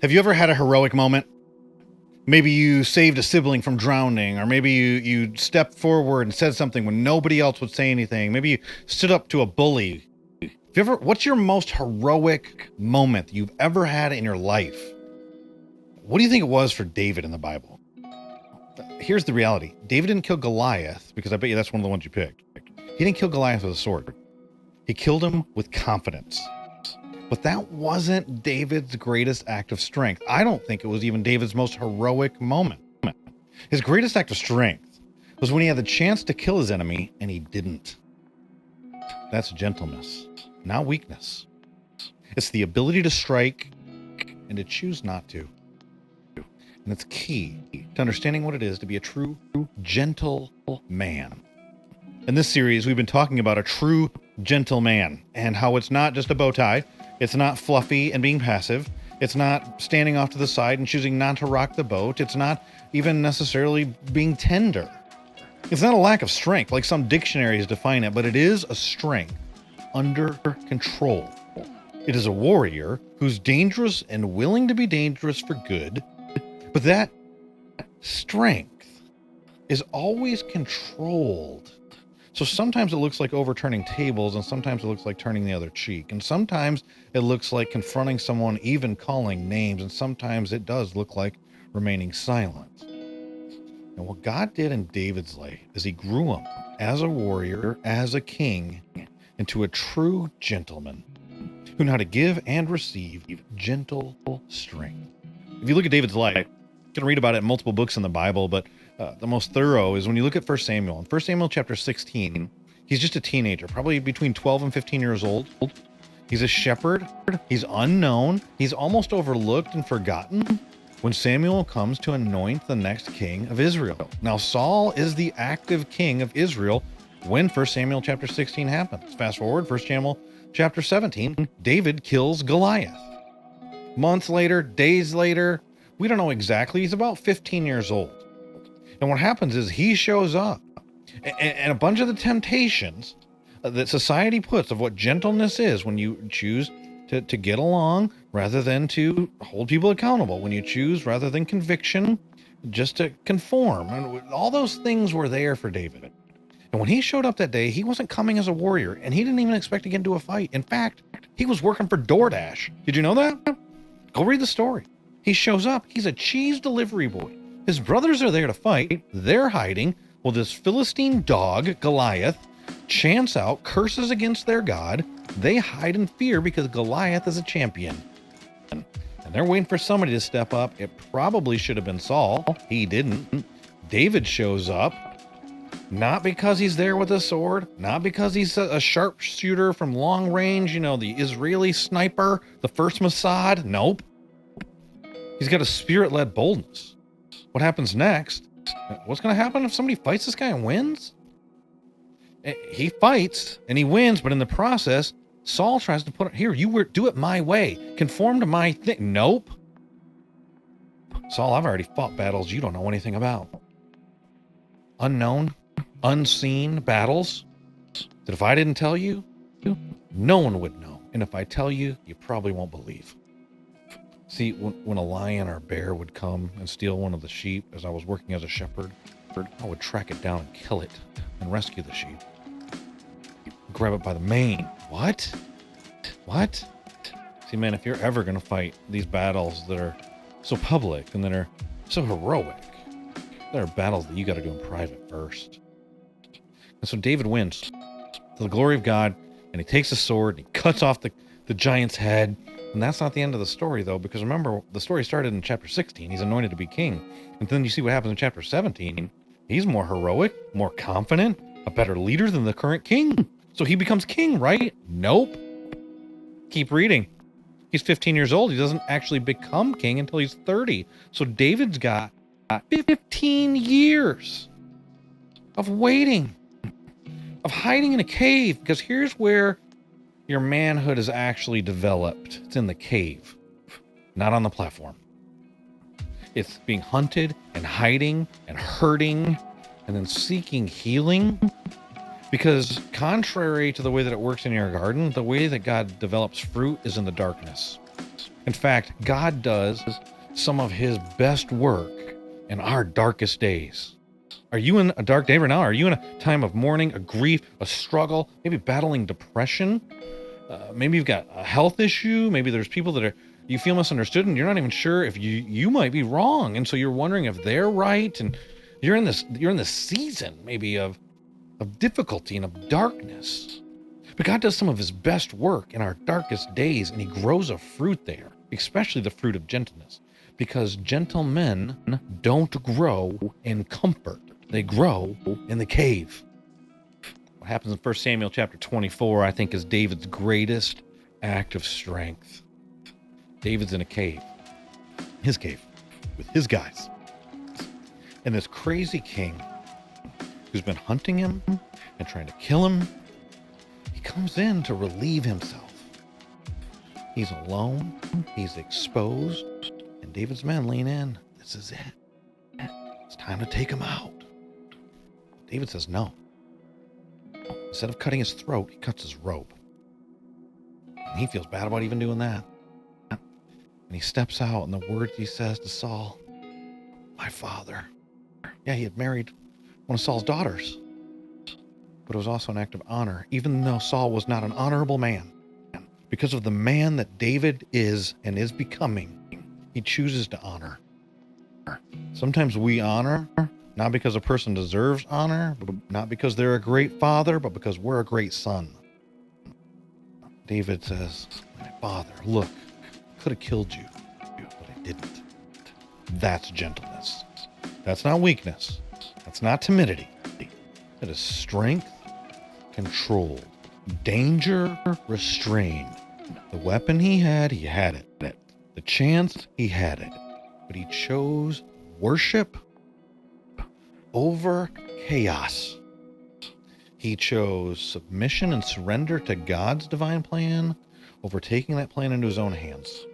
Have you ever had a heroic moment? Maybe you saved a sibling from drowning, or maybe you stepped forward and said something when nobody else would say anything. Maybe you stood up to a bully. What's your most heroic moment you've ever had in your life? What do you think it was for David in the Bible? Here's the reality. David didn't kill Goliath, because I bet you that's one of the ones you picked. He didn't kill Goliath with a sword. He killed him with confidence. But that wasn't David's greatest act of strength. I don't think it was even David's most heroic moment. His greatest act of strength was when he had the chance to kill his enemy and he didn't. That's gentleness, not weakness. It's the ability to strike and to choose not to. And it's key to understanding what it is to be a true, gentle man. In this series, we've been talking about a true, gentle man and how it's not just a bow tie. It's not fluffy and being passive. It's not standing off to the side and choosing not to rock the boat. It's not even necessarily being tender. It's not a lack of strength, like some dictionaries define it, but it is a strength under control. It is a warrior who's dangerous and willing to be dangerous for good, but that strength is always controlled. So sometimes it looks like overturning tables, and sometimes it looks like turning the other cheek, and sometimes it looks like confronting someone, even calling names, and sometimes it does look like remaining silent. And what God did in David's life is he grew him as a warrior, as a king, into a true gentleman who knew how to give and receive gentle strength. If you look at David's life, you can read about it in multiple books in the Bible, but the most thorough is when you look at 1 Samuel. In 1 Samuel chapter 16, he's just a teenager, probably between 12 and 15 years old. He's a shepherd. He's unknown. He's almost overlooked and forgotten when Samuel comes to anoint the next king of Israel. Now, Saul is the active king of Israel when 1 Samuel chapter 16 happens. Fast forward, 1 Samuel chapter 17, David kills Goliath. Months later, days later, we don't know exactly. He's about 15 years old. And what happens is he shows up, and a bunch of the temptations that society puts of what gentleness is, when you choose to get along rather than to hold people accountable, when you choose rather than conviction, just to conform. And all those things were there for David. And when he showed up that day, he wasn't coming as a warrior, and he didn't even expect to get into a fight. In fact, he was working for DoorDash. Did you know that? Go read the story. He shows up. He's a cheese delivery boy. His brothers are there to fight. They're hiding. Well, this Philistine dog, Goliath, chants out curses against their God. They hide in fear because Goliath is a champion. And they're waiting for somebody to step up. It probably should have been Saul. He didn't. David shows up. Not because he's there with a sword. Not because he's a sharpshooter from long range. You know, the Israeli sniper, the first Mossad. Nope. He's got a spirit-led boldness. What happens next? What's going to happen if somebody fights this guy and wins? He fights and he wins, but in the process, Saul tries to put it here. Do it my way. Conform to my thing. Nope. Saul, I've already fought battles you don't know anything about. Unknown, unseen battles that if I didn't tell you, no one would know. And if I tell you, you probably won't believe. See, when a lion or a bear would come and steal one of the sheep, as I was working as a shepherd, I would track it down and kill it and rescue the sheep. Grab it by the mane. What? See, man, if you're ever going to fight these battles that are so public and that are so heroic, there are battles that you got to do in private first. And so David wins to the glory of God, and he takes a sword and he cuts off the giant's head. And that's not the end of the story, though, because remember, the story started in chapter 16. He's anointed to be king. And then you see what happens in chapter 17. He's more heroic, more confident, a better leader than the current king. So he becomes king, right? Nope. Keep reading. He's 15 years old. He doesn't actually become king until he's 30. So David's got 15 years of waiting, of hiding in a cave, because here's where your manhood is actually developed. It's in the cave, not on the platform. It's being hunted and hiding and hurting and then seeking healing. Because contrary to the way that it works in your garden, the way that God develops fruit is in the darkness. In fact, God does some of his best work in our darkest days. Are you in a dark day right now? Are you in a time of mourning, a grief, a struggle, maybe battling depression? Maybe you've got a health issue. Maybe there's people that you feel misunderstood and you're not even sure if you might be wrong. And so you're wondering if they're right. And you're in this season maybe of difficulty and of darkness. But God does some of his best work in our darkest days, and he grows a fruit there, especially the fruit of gentleness, because gentle men don't grow in comfort. They grow in the cave. What happens in 1 Samuel chapter 24, I think, is David's greatest act of strength. David's in a cave, his cave, with his guys. And this crazy king who's been hunting him and trying to kill him, he comes in to relieve himself. He's alone, he's exposed, and David's men lean in. This is it. It's time to take him out. David says no. Instead of cutting his throat, he cuts his robe. And he feels bad about even doing that. And he steps out, and the words he says to Saul, my father. Yeah, he had married one of Saul's daughters. But it was also an act of honor, even though Saul was not an honorable man. Because of the man that David is and is becoming, he chooses to honor. Sometimes we honor, not because a person deserves honor, but not because they're a great father, but because we're a great son. David says, my father, look, I could have killed you, but I didn't. That's gentleness. That's not weakness. That's not timidity. That is strength controlled. Danger restrained. The weapon he had it. The chance, he had it. But he chose worship over chaos. He chose submission and surrender to God's divine plan over taking that plan into his own hands.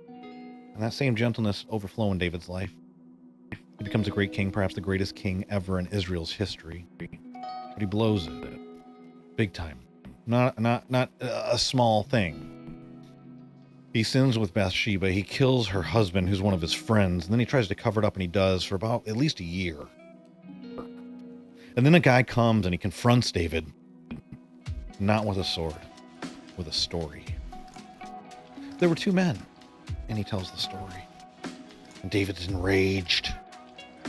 And that same gentleness overflow in David's life. He becomes a great king, perhaps the greatest king ever in Israel's history. But he blows it big time. Not a small thing. He sins with Bathsheba. He kills her husband, who's one of his friends, and then he tries to cover it up, and he does for about at least a year. And then a guy comes and he confronts David, not with a sword, with a story. There were two men, and he tells the story. And David's enraged,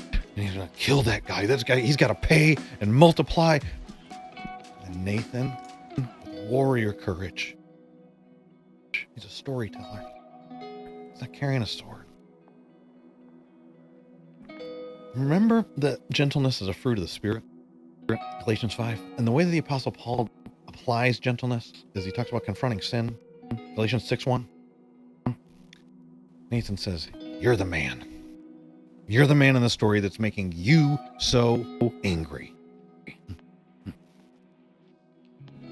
and he's going to kill that guy. That guy, he's got to pay and multiply. And Nathan, with warrior courage, he's a storyteller. He's not carrying a sword. Remember that gentleness is a fruit of the Spirit? Galatians 5. And the way that the Apostle Paul applies gentleness is he talks about confronting sin. Galatians 6:1. Nathan says, you're the man. You're the man in the story that's making you so angry.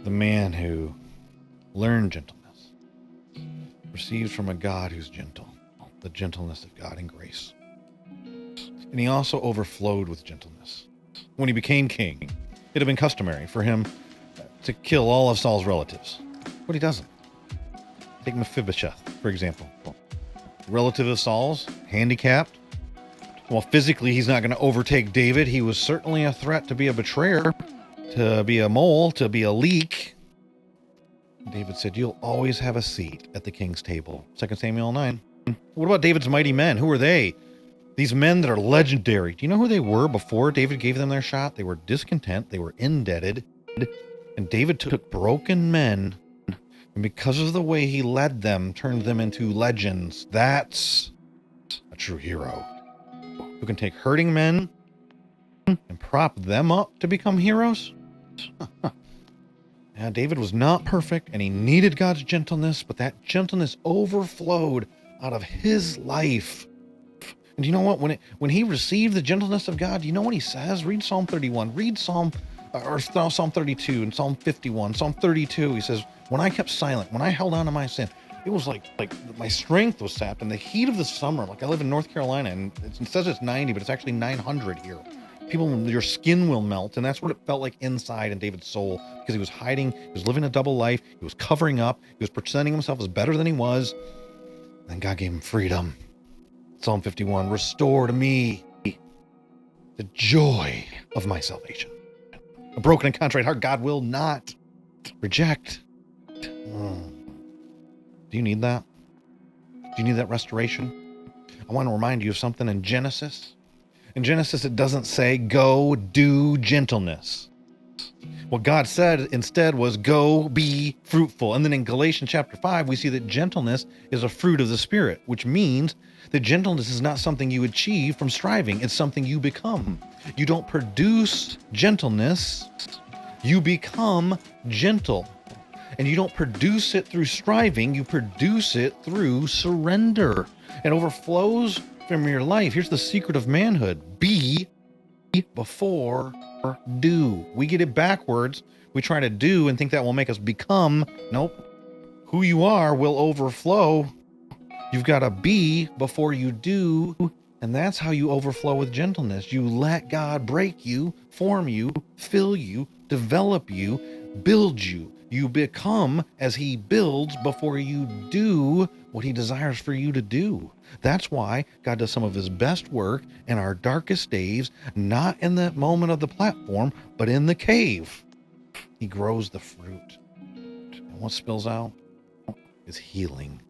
The man who learned gentleness receives from a God who's gentle, the gentleness of God in grace. And he also overflowed with gentleness. When he became king, it had been customary for him to kill all of Saul's relatives. But he doesn't. Take Mephibosheth, for example. Relative of Saul's, handicapped. While physically he's not going to overtake David, he was certainly a threat to be a betrayer, to be a mole, to be a leak. David said, you'll always have a seat at the king's table. 2 Samuel 9. What about David's mighty men? Who are they? These men that are legendary. Do you know who they were before David gave them their shot? They were discontent. They were indebted. And David took broken men, and because of the way he led them, turned them into legends. That's a true hero. Who can take hurting men and prop them up to become heroes? Yeah, David was not perfect, and he needed God's gentleness, but that gentleness overflowed out of his life. And you know what? When he received the gentleness of God, you know what he says? Read Psalm 31. Read Psalm 32 and Psalm 51, Psalm 32. He says, when I kept silent, when I held on to my sin, it was like my strength was sapped in the heat of the summer. Like I live in North Carolina, and it says it's 90, but it's actually 900 here. Your skin will melt, and that's what it felt like inside in David's soul, because he was hiding, he was living a double life, he was covering up, he was presenting himself as better than he was. And God gave him freedom. Psalm 51, restore to me the joy of my salvation. A broken and contrite heart, God will not reject. Do you need that? Do you need that restoration? I want to remind you of something in Genesis. In Genesis, it doesn't say, go do gentleness. What God said instead was, go be fruitful. And then in Galatians chapter 5, we see that gentleness is a fruit of the Spirit, which means that gentleness is not something you achieve from striving. It's something you become. You don't produce gentleness. You become gentle. And you don't produce it through striving. You produce it through surrender. It overflows from your life. Here's the secret of manhood. Be before do. We get it backwards. We try to do and think that will make us become. Nope. Who you are will overflow. You've got to be before you do. And that's how you overflow with gentleness. You let God break you, form you, fill you, develop you, build you. You become as he builds before you do what he desires for you to do. That's why God does some of his best work in our darkest days, not in the moment of the platform, but in the cave. He grows the fruit. And what spills out is healing.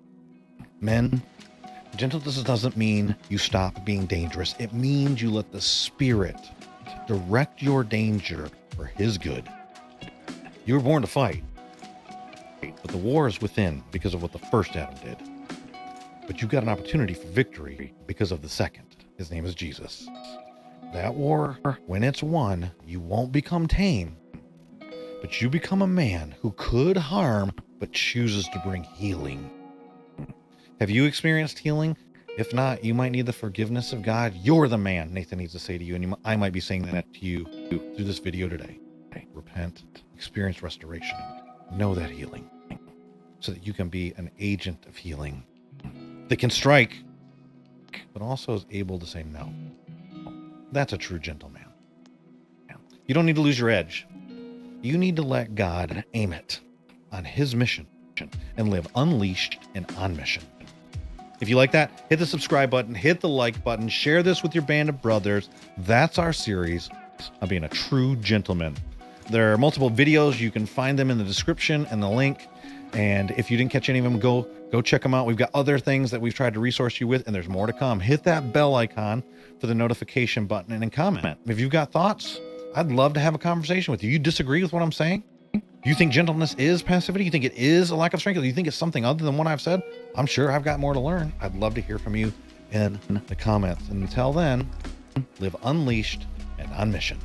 Men, gentleness doesn't mean you stop being dangerous. It means you let the Spirit direct your danger for his good. You were born to fight, but the war is within because of what the first Adam did. But you've got an opportunity for victory because of the second. His name is Jesus. That war, when it's won, you won't become tame, but you become a man who could harm, but chooses to bring healing. Have you experienced healing? If not, you might need the forgiveness of God. You're the man, Nathan needs to say to you, and I might be saying that to you through this video today. Repent, experience restoration, know that healing, so that you can be an agent of healing that can strike, but also is able to say no. That's a true gentleman. You don't need to lose your edge. You need to let God aim it on his mission and live unleashed and on mission. If you like that, hit the subscribe button, hit the like button, share this with your band of brothers. That's our series on being a true gentleman. There are multiple videos. You can find them in the description and the link. And if you didn't catch any of them, go check them out. We've got other things that we've tried to resource you with, and there's more to come. Hit that bell icon for the notification button and comment. If you've got thoughts, I'd love to have a conversation with you. You disagree with what I'm saying? You think gentleness is passivity? You think it is a lack of strength? Or you think it's something other than what I've said? I'm sure I've got more to learn. I'd love to hear from you in the comments. And until then, live unleashed and on mission.